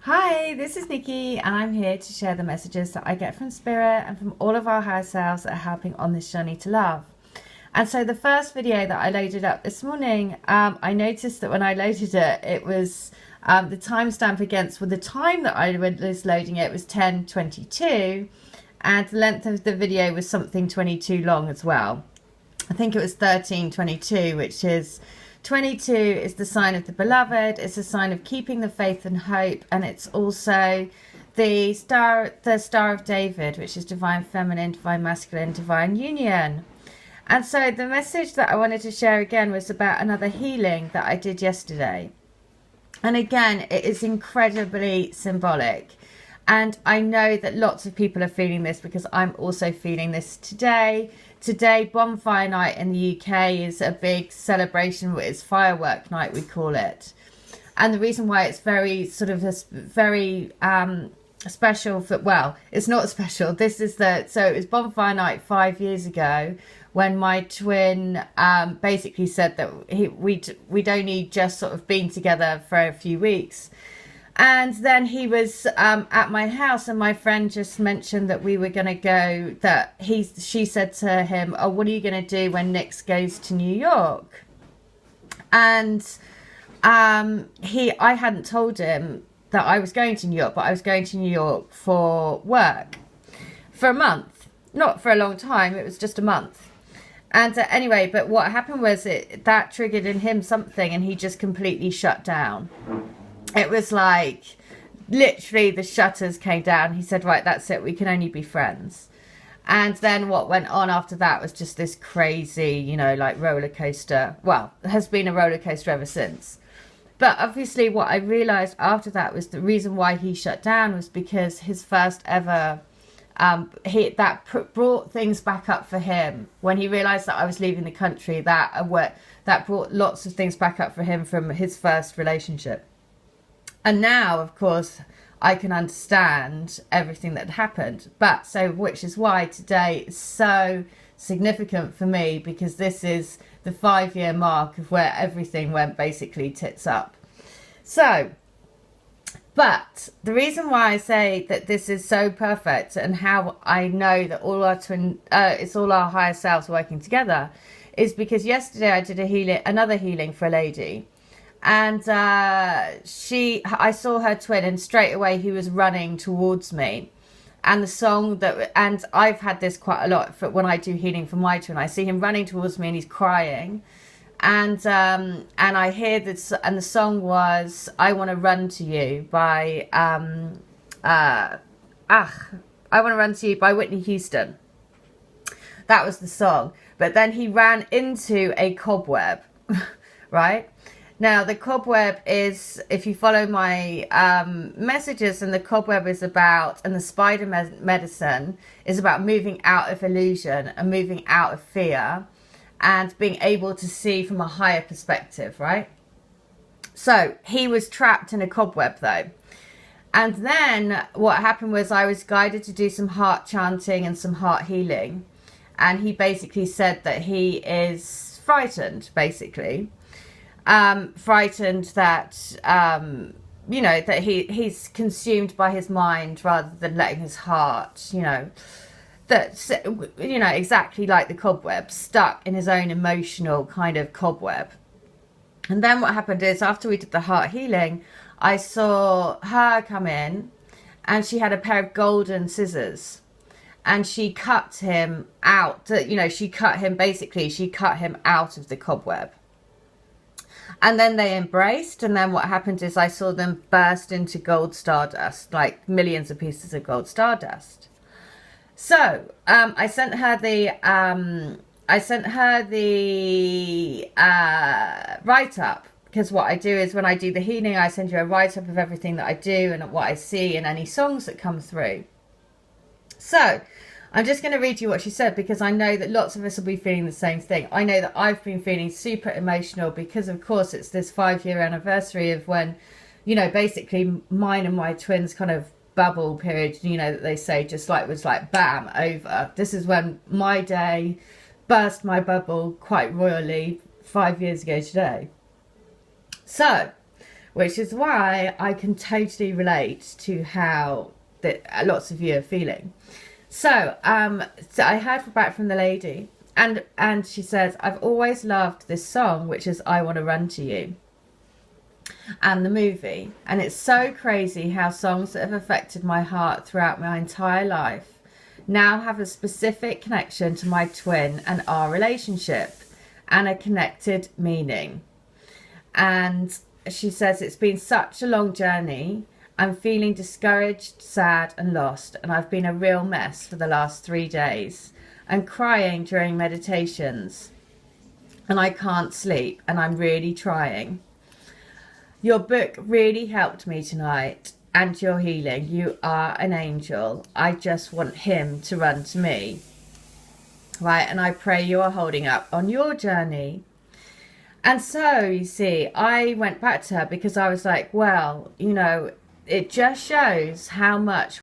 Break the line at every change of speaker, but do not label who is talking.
Hi, this is Nikki, and I'm here to share the messages that I get from Spirit and from all of our higher selves that are helping on this journey to love. And so the first video that I loaded up this morning, I noticed that when I loaded it, it was the timestamp against the time that I was loading it was 10:22, and the length of the video was something 22 long as well. I think it was 13:22, which is 22 is the sign of the beloved. It's a sign of keeping the faith and hope, and it's also the star of David, which is divine feminine, divine masculine, divine union. And so the message that I wanted to share again was about another healing that I did yesterday. And again, it is incredibly symbolic. And I know that lots of people are feeling this because I'm also feeling this today. Today, Bonfire Night in the UK is a big celebration. It's firework night, we call it. And the reason why it's very sort of very special for, well, it's not special. This is so it was Bonfire Night 5 years ago when my twin basically said that we'd only just sort of been together for a few weeks. And then he was at my house, and my friend just mentioned that we were going to go, she said to him, oh, what are you going to do when Nix goes to New York? And I hadn't told him that I was going to New York, but I was going to New York for work for a month. Not for a long time, it was just a month. And anyway, but what happened was that triggered in him something, and he just completely shut down. It was like literally the shutters came down. He said, right, that's it. We can only be friends. And then what went on after that was just this crazy, like roller coaster. Well, it has been a roller coaster ever since. But obviously what I realized after that was the reason why he shut down was because his first ever, brought things back up for him. When he realized that I was leaving the country, that brought lots of things back up for him from his first relationship. And now, of course, I can understand everything that happened. Which is why today is so significant for me, because this is the 5-year mark of where everything went basically tits up. But the reason why I say that this is so perfect, and how I know that it's all our higher selves working together, is because yesterday I did another healing for a lady. And I saw her twin, and straight away he was running towards me. And the song and I've had this quite a lot when I do healing for my twin. I see him running towards me and he's crying. And I hear this, and the song was "I Want to Run to You" by "I Want to Run to You" by Whitney Houston. That was the song. But then he ran into a cobweb, right? Now, the cobweb is, if you follow my messages, and the cobweb is about, and the spider medicine is about moving out of illusion and moving out of fear and being able to see from a higher perspective, right? So he was trapped in a cobweb though. And then what happened was I was guided to do some heart chanting and some heart healing. And he basically said that he is frightened, basically. Frightened that, that he's consumed by his mind rather than letting his heart, that's, exactly like the cobweb, stuck in his own emotional kind of cobweb. And then what happened is, after we did the heart healing, I saw her come in, and she had a pair of golden scissors, and she cut him out, she cut him out of the cobweb. And then they embraced, and then what happened is I saw them burst into gold stardust, like millions of pieces of gold stardust. So I sent her the write-up, because what I do is when I do the healing, I send you a write-up of everything that I do and what I see and any songs that come through. So I'm just going to read you what she said, because I know that lots of us will be feeling the same thing. I know that I've been feeling super emotional because, of course, it's this 5-year anniversary of when, basically mine and my twins' kind of bubble period, that they say just like was like bam, over. This is when my day burst my bubble quite royally 5 years ago today. So which is why I can totally relate to how that lots of you are feeling. So I heard back from the lady, and she says, I've always loved this song, which is I Want to Run to You, and the movie. And it's so crazy how songs that have affected my heart throughout my entire life now have a specific connection to my twin and our relationship, and a connected meaning. And she says, it's been such a long journey. I'm feeling discouraged, sad and lost, and I've been a real mess for the last 3 days, and crying during meditations, and I can't sleep, and I'm really trying. Your book really helped me tonight, and your healing. You are an angel. I just want him to run to me. Right, and I pray you are holding up on your journey. And so, you see, I went back to her because I was like, well, you know, it just shows how much